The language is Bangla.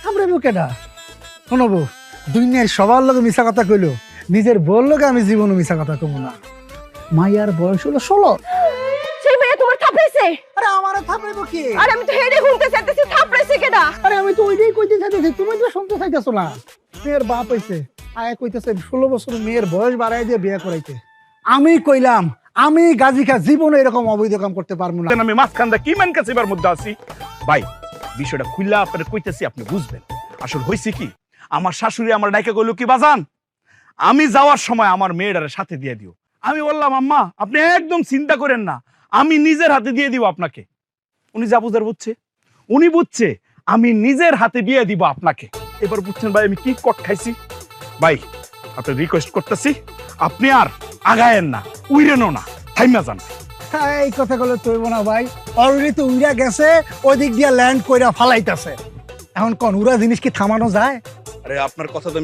থামড়াইবো কেডা? শোনবো, দুনিয়ার সবার লোক মিশা কথা কইলো, নিজের বউর লোকে আমি জীবনে মিশা কথা কমু না। মাইয়ার বয়স হলো 16। সেই মেয়ে তোমার থাপড়াইছে? আরে আমারে থামড়াইবো কি? আরে আমি তো হেডে শুনতে চাইতেছি, থাপড়াইছে কেডা? আরে আমি তো ওইটাই কইতে চাইতেছি, তুমি তো শুনতে চাইতেছো না। মেয়ের বাপ হইছে, আয় কইতেছে 16 বছর মেয়ের বয়স বাড়াই দিয়ে বিয়ে করাইতে। আমি কইলাম আমি গাজী খা জীবনে এরকম অবৈধ কাম করতে পারবো না। আমি মাঝখানটা কি মান কাছে এবার মধ্যে আছি ভাই, বিষয়টা খুললা আপনার কইতেছি, আপনি বুঝবেন। আসলে হয়েছে কি, আমার শাশুড়ি আমার ডাইকে কইলো কি বাজান, আমি যাওয়ার সময় আমার মেয়েটারে সাথে দিয়ে দিও। আমি বললাম আম্মা আপনি একদম চিন্তা করেন না, আমি নিজের হাতে দিয়ে দিব আপনাকে। উনি যা বুঝার বুঝছে, উনি বুঝছে আমি নিজের হাতে দিয়ে দিব আপনাকে। এবার বুঝছেন ভাই আমি কি কট খাইছি। ভাই আপনি রিকোয়েস্ট করতেছি, আপনি আর আগায়েন না, উইরেনও না, থাইমা যান। এই কথা বলে তৈব না ভাই, অলরেডি তো উইরা গেছে, ওই দিক দিয়ে ল্যান্ড কইরা ফালাইতাছে। এখন কোন উড়া জিনিস কি থামানো যায়? আরে আপনার কথা তো